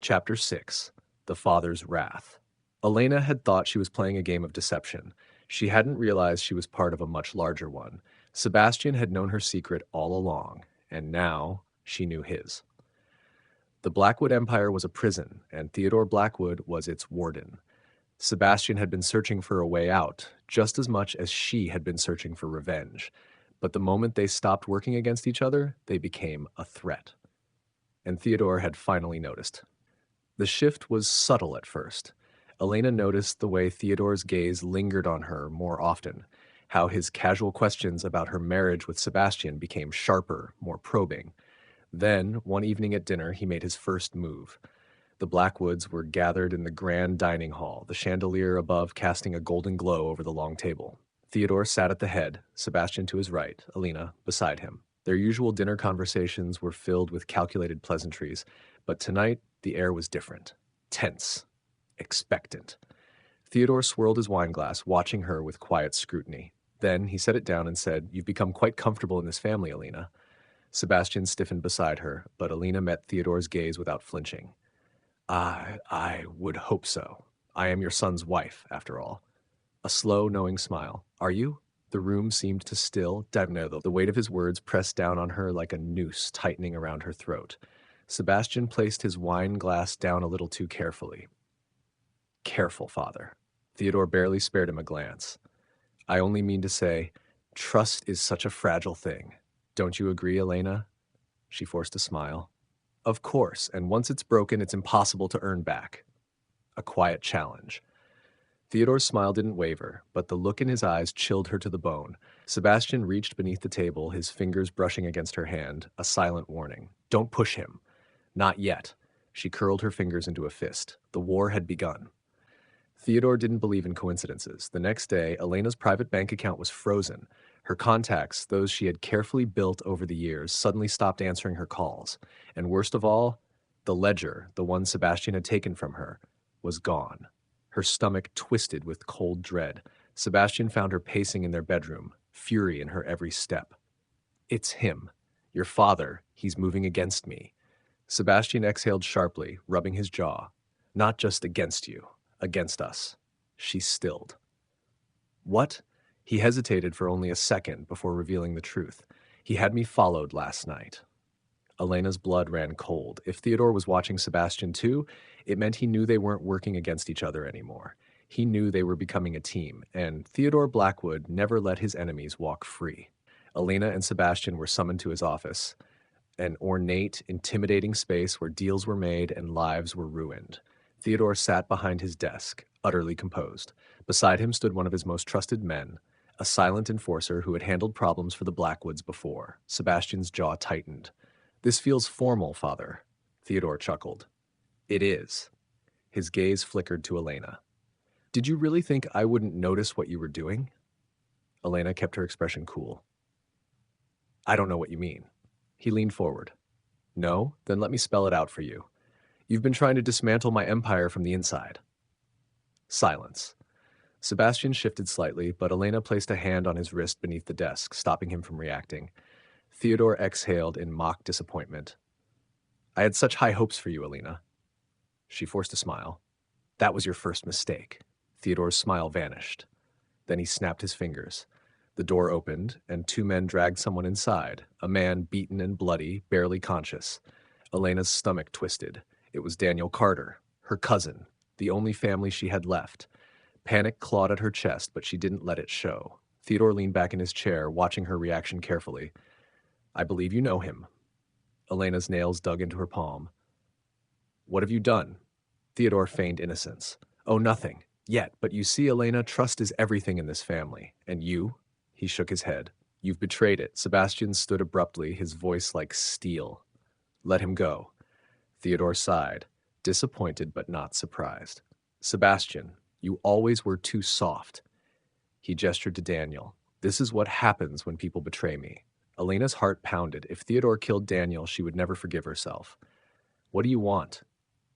Chapter 6. The Father's Wrath. Elena had thought she was playing a game of deception. She hadn't realized she was part of a much larger one. Sebastian had known her secret all along, and now she knew his. The Blackwood Empire was a prison, and Theodore Blackwood was its warden. Sebastian had been searching for a way out, just as much as she had been searching for revenge. But the moment they stopped working against each other, they became a threat. And Theodore had finally noticed. The shift was subtle at first. Elena noticed the way Theodore's gaze lingered on her more often, how his casual questions about her marriage with Sebastian became sharper, more probing. Then, one evening at dinner, he made his first move. The Blackwoods were gathered in the grand dining hall, the chandelier above casting a golden glow over the long table. Theodore sat at the head, Sebastian to his right, Elena beside him. Their usual dinner conversations were filled with calculated pleasantries, but tonight the air was different, tense, expectant. Theodore swirled his wineglass, watching her with quiet scrutiny. Then he set it down and said, "You've become quite comfortable in this family, Elena." Sebastian stiffened beside her, but Elena met Theodore's gaze without flinching. I would hope so. I am your son's wife, after all." A slow, knowing smile. "Are you?" The room seemed to still. The weight of his words pressed down on her like a noose tightening around her throat. Sebastian placed his wine glass down a little too carefully. "Careful, father." Theodore barely spared him a glance. "I only mean to say, trust is such a fragile thing. Don't you agree, Elena?" She forced a smile. "Of course, and once it's broken, it's impossible to earn back." A quiet challenge. Theodore's smile didn't waver, but the look in his eyes chilled her to the bone. Sebastian reached beneath the table, his fingers brushing against her hand, a silent warning. "Don't push him." "Not yet." She curled her fingers into a fist. The war had begun. Theodore didn't believe in coincidences. The next day, Elena's private bank account was frozen. Her contacts, those she had carefully built over the years, suddenly stopped answering her calls. And worst of all, the ledger, the one Sebastian had taken from her, was gone. Her stomach twisted with cold dread. Sebastian found her pacing in their bedroom, fury in her every step. "It's him. Your father. He's moving against me." Sebastian exhaled sharply, rubbing his jaw. "Not just against you. Against us." She stilled. "What?" He hesitated for only a second before revealing the truth. "He had me followed last night." Elena's blood ran cold. If Theodore was watching Sebastian too, it meant he knew they weren't working against each other anymore. He knew they were becoming a team, and Theodore Blackwood never let his enemies walk free. Elena and Sebastian were summoned to his office, an ornate, intimidating space where deals were made and lives were ruined. Theodore sat behind his desk, utterly composed. Beside him stood one of his most trusted men, a silent enforcer who had handled problems for the Blackwoods before. Sebastian's jaw tightened. "This feels formal, father." Theodore chuckled. "It is." His gaze flickered to Elena. "Did you really think I wouldn't notice what you were doing?" Elena kept her expression cool. "I don't know what you mean." He leaned forward. "No? Then let me spell it out for you. You've been trying to dismantle my empire from the inside." Silence. Sebastian shifted slightly, but Elena placed a hand on his wrist beneath the desk, stopping him from reacting. Theodore exhaled in mock disappointment. "I had such high hopes for you, Elena." She forced a smile. "That was your first mistake." Theodore's smile vanished. Then he snapped his fingers. The door opened, and two men dragged someone inside, a man beaten and bloody, barely conscious. Elena's stomach twisted. It was Daniel Carter, her cousin, the only family she had left. Panic clawed at her chest, but she didn't let it show. Theodore leaned back in his chair, watching her reaction carefully. "I believe you know him." Elena's nails dug into her palm. "What have you done?" Theodore feigned innocence. "Oh, nothing. Yet. But you see, Elena, trust is everything in this family. And you?" He shook his head. "You've betrayed it." Sebastian stood abruptly, his voice like steel. "Let him go." Theodore sighed, disappointed but not surprised. "Sebastian, you always were too soft." He gestured to Daniel. "This is what happens when people betray me." Elena's heart pounded. If Theodore killed Daniel, she would never forgive herself. "What do you want?"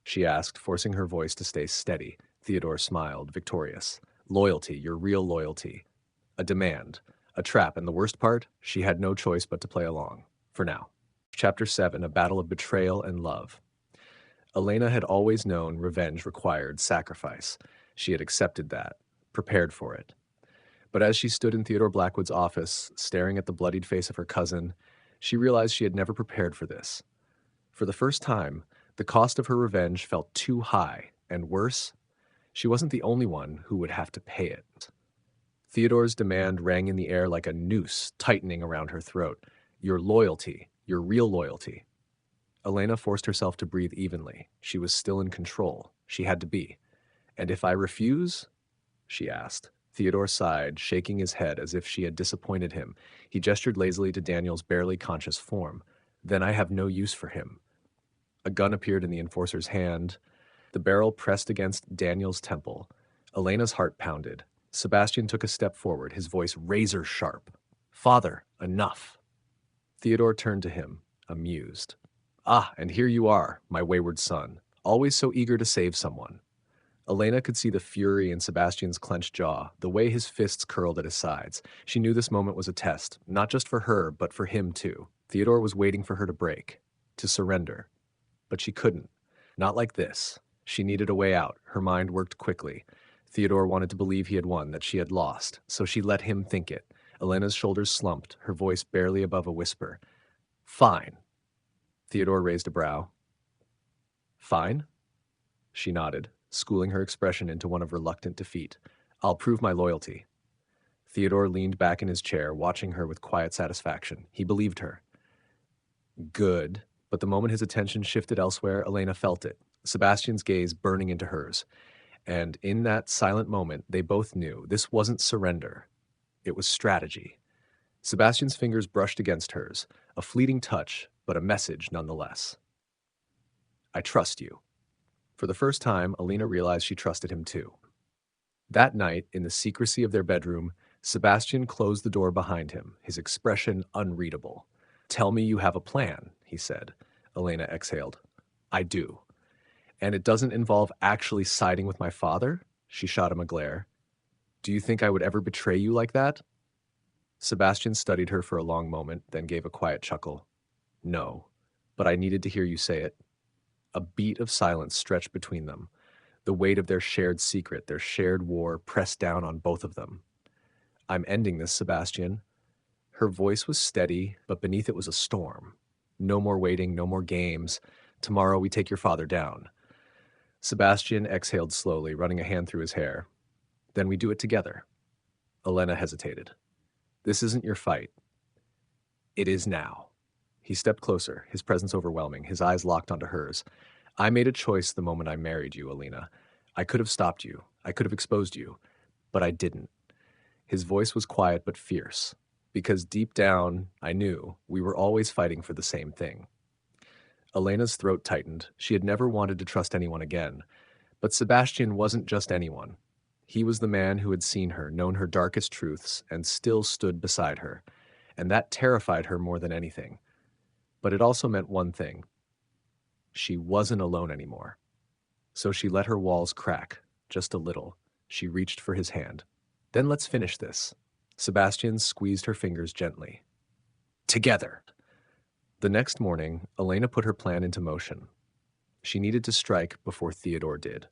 she asked, forcing her voice to stay steady. Theodore smiled, victorious. "Loyalty, your real loyalty. A demand, a trap, and the worst part, she had no choice but to play along. For now." Chapter 7, A Battle of Betrayal and Love. Elena had always known revenge required sacrifice. She had accepted that, prepared for it. But as she stood in Theodore Blackwood's office, staring at the bloodied face of her cousin, she realized she had never prepared for this. For the first time, the cost of her revenge felt too high, and worse, she wasn't the only one who would have to pay it. Theodore's demand rang in the air like a noose tightening around her throat. Your loyalty, your real loyalty. Elena forced herself to breathe evenly. She was still in control. She had to be. And if I refuse? She asked. Theodore sighed, shaking his head as if she had disappointed him. He gestured lazily to Daniel's barely conscious form. Then I have no use for him. A gun appeared in the enforcer's hand. The barrel pressed against Daniel's temple. Elena's heart pounded. Sebastian took a step forward, his voice razor sharp. Father, enough. Theodore turned to him, amused. Ah, and here you are, my wayward son, always so eager to save someone. Elena could see the fury in Sebastian's clenched jaw, the way his fists curled at his sides. She knew this moment was a test, not just for her, but for him too. Theodore was waiting for her to break, to surrender. But she couldn't. Not like this. She needed a way out. Her mind worked quickly. Theodore wanted to believe he had won, that she had lost, so she let him think it. Elena's shoulders slumped, her voice barely above a whisper. Fine. Theodore raised a brow. Fine? She nodded, schooling her expression into one of reluctant defeat. I'll prove my loyalty. Theodore leaned back in his chair, watching her with quiet satisfaction. He believed her. Good. But the moment his attention shifted elsewhere, Elena felt it, Sebastian's gaze burning into hers. And in that silent moment, they both knew this wasn't surrender. It was strategy. Sebastian's fingers brushed against hers, a fleeting touch, but a message nonetheless. I trust you. For the first time, Elena realized she trusted him too. That night, in the secrecy of their bedroom, Sebastian closed the door behind him, his expression unreadable. Tell me you have a plan, he said. Elena exhaled. I do. And it doesn't involve actually siding with my father? She shot him a glare. Do you think I would ever betray you like that? Sebastian studied her for a long moment, then gave a quiet chuckle. No, but I needed to hear you say it. A beat of silence stretched between them, the weight of their shared secret, their shared war, pressed down on both of them. I'm ending this, Sebastian. Her voice was steady, but beneath it was a storm. No more waiting, no more games. Tomorrow we take your father down. Sebastian exhaled slowly, running a hand through his hair. Then we do it together. Elena hesitated. This isn't your fight. It is now. He stepped closer, his presence overwhelming, his eyes locked onto hers. I made a choice the moment I married you, Elena. I could have stopped you. I could have exposed you. But I didn't. His voice was quiet but fierce, because deep down, I knew we were always fighting for the same thing. Elena's throat tightened. She had never wanted to trust anyone again. But Sebastian wasn't just anyone. He was the man who had seen her, known her darkest truths, and still stood beside her. And that terrified her more than anything. But it also meant one thing. She wasn't alone anymore. So she let her walls crack, just a little. She reached for his hand. Then let's finish this. Sebastian squeezed her fingers gently. Together. The next morning, Elena put her plan into motion. She needed to strike before Theodore did,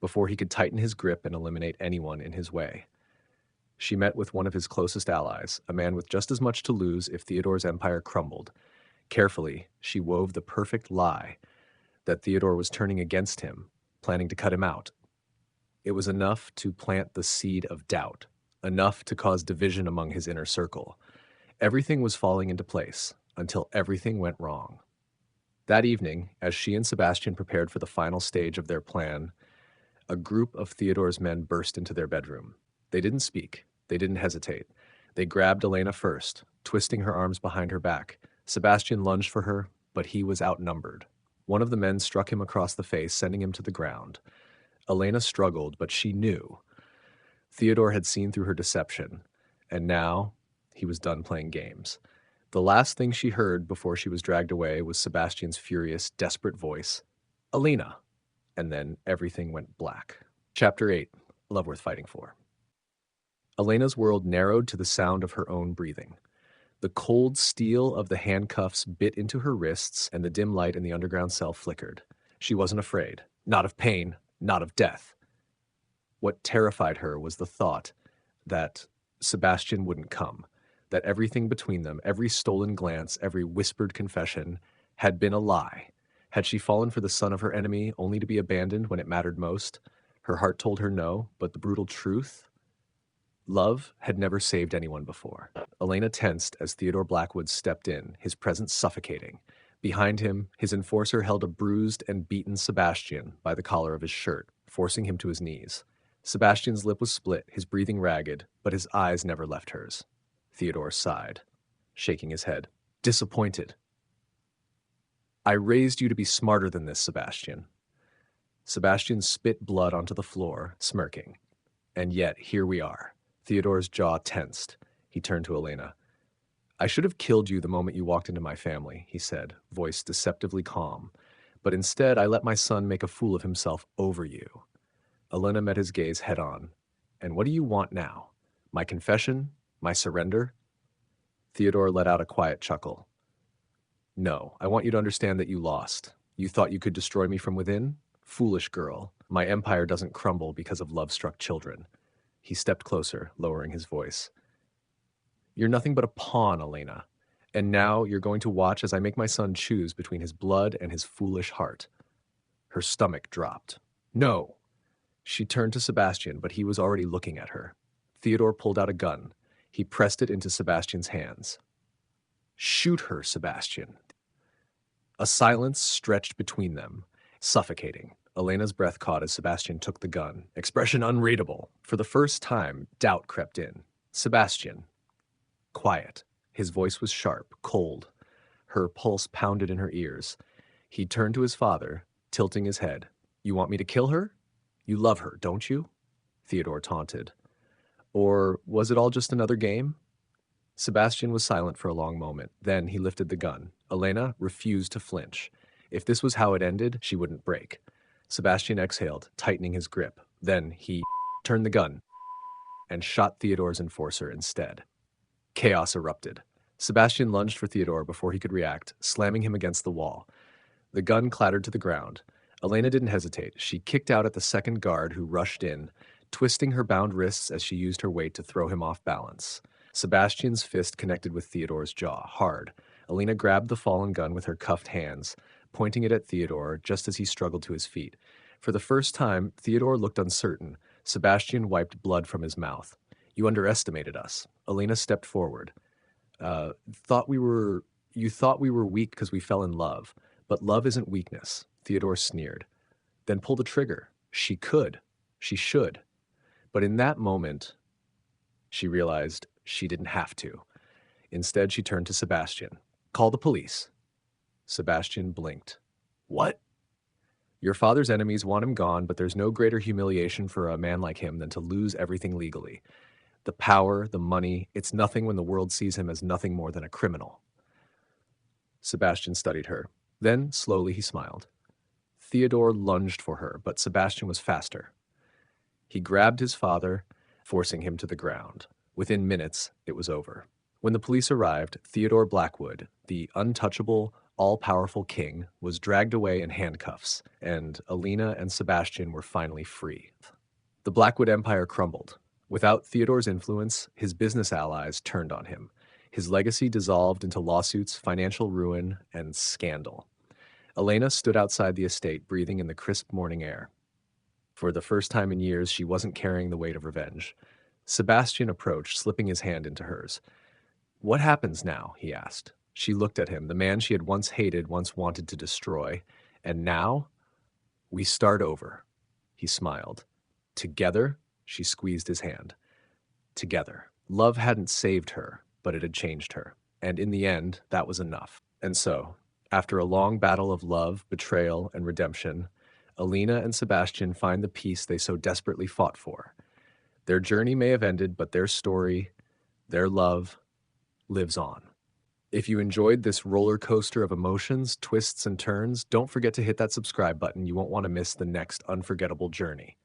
before he could tighten his grip and eliminate anyone in his way. She met with one of his closest allies, a man with just as much to lose if Theodore's empire crumbled. Carefully, she wove the perfect lie that Theodore was turning against him, planning to cut him out. It was enough to plant the seed of doubt, enough to cause division among his inner circle. Everything was falling into place until everything went wrong. That evening, as she and Sebastian prepared for the final stage of their plan, a group of Theodore's men burst into their bedroom. They didn't speak. They didn't hesitate. They grabbed Elena first, twisting her arms behind her back. Sebastian lunged for her, but he was outnumbered. One of the men struck him across the face, sending him to the ground. Elena struggled, but she knew. Theodore had seen through her deception, and now he was done playing games. The last thing she heard before she was dragged away was Sebastian's furious, desperate voice, Elena. And then everything went black. Chapter 8, Love Worth Fighting For. Elena's world narrowed to the sound of her own breathing. The cold steel of the handcuffs bit into her wrists, and the dim light in the underground cell flickered. She wasn't afraid, not of pain, not of death. What terrified her was the thought that Sebastian wouldn't come, that everything between them, every stolen glance, every whispered confession, had been a lie. Had she fallen for the son of her enemy only to be abandoned when it mattered most? Her heart told her no, but the brutal truth? Love had never saved anyone before. Elena tensed as Theodore Blackwood stepped in, his presence suffocating. Behind him, his enforcer held a bruised and beaten Sebastian by the collar of his shirt, forcing him to his knees. Sebastian's lip was split, his breathing ragged, but his eyes never left hers. Theodore sighed, shaking his head. Disappointed. I raised you to be smarter than this, Sebastian. Sebastian spit blood onto the floor, smirking. And yet, here we are. Theodore's jaw tensed. He turned to Elena. I should have killed you the moment you walked into my family, he said, voice deceptively calm. But instead, I let my son make a fool of himself over you. Elena met his gaze head on. And what do you want now? My confession? My surrender? Theodore let out a quiet chuckle. No, I want you to understand that you lost. You thought you could destroy me from within? Foolish girl. My empire doesn't crumble because of love-struck children. He stepped closer, lowering his voice. You're nothing but a pawn, Elena. And now you're going to watch as I make my son choose between his blood and his foolish heart. Her stomach dropped. No! She turned to Sebastian, but he was already looking at her. Theodore pulled out a gun. He pressed it into Sebastian's hands. Shoot her, Sebastian. A silence stretched between them, suffocating. Elena's breath caught as Sebastian took the gun, expression unreadable. For the first time, doubt crept in. Sebastian. Quiet. His voice was sharp, cold. Her pulse pounded in her ears. He turned to his father, tilting his head. You want me to kill her? You love her, don't you? Theodore taunted. Or was it all just another game? Sebastian was silent for a long moment. Then he lifted the gun. Elena refused to flinch. If this was how it ended, she wouldn't break. Sebastian exhaled, tightening his grip. Then he turned the gun and shot Theodore's enforcer instead. Chaos erupted. Sebastian lunged for Theodore before he could react, slamming him against the wall. The gun clattered to the ground. Elena didn't hesitate. She kicked out at the second guard who rushed in, twisting her bound wrists as she used her weight to throw him off balance. Sebastian's fist connected with Theodore's jaw, hard. Elena grabbed the fallen gun with her cuffed hands, pointing it at Theodore just as he struggled to his feet. For the first time, Theodore looked uncertain. Sebastian wiped blood from his mouth. You underestimated us. Elena stepped forward. You thought we were weak because we fell in love. But love isn't weakness. Theodore sneered. Then pull the trigger. She could. She should. But in that moment, she realized she didn't have to. Instead, she turned to Sebastian. Call the police. Sebastian blinked. What? Your father's enemies want him gone, but there's no greater humiliation for a man like him than to lose everything legally. The power, the money, it's nothing when the world sees him as nothing more than a criminal. Sebastian studied her. Then, slowly, he smiled. Theodore lunged for her, but Sebastian was faster. He grabbed his father, forcing him to the ground. Within minutes, it was over. When the police arrived, Theodore Blackwood, the untouchable, all-powerful king, was dragged away in handcuffs, and Elena and Sebastian were finally free. The Blackwood Empire crumbled. Without Theodore's influence, his business allies turned on him. His legacy dissolved into lawsuits, financial ruin, and scandal. Elena stood outside the estate, breathing in the crisp morning air. For the first time in years, she wasn't carrying the weight of revenge. Sebastian approached, slipping his hand into hers. What happens now? He asked. She looked at him, the man she had once hated, once wanted to destroy. And now? We start over. He smiled. Together? She squeezed his hand. Together. Love hadn't saved her, but it had changed her. And in the end, that was enough. And so, after a long battle of love, betrayal, and redemption, Elena and Sebastian find the peace they so desperately fought for. Their journey may have ended, but their story, their love, lives on. If you enjoyed this roller coaster of emotions, twists, and turns, don't forget to hit that subscribe button. You won't want to miss the next unforgettable journey.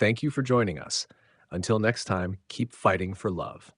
Thank you for joining us. Until next time, keep fighting for love.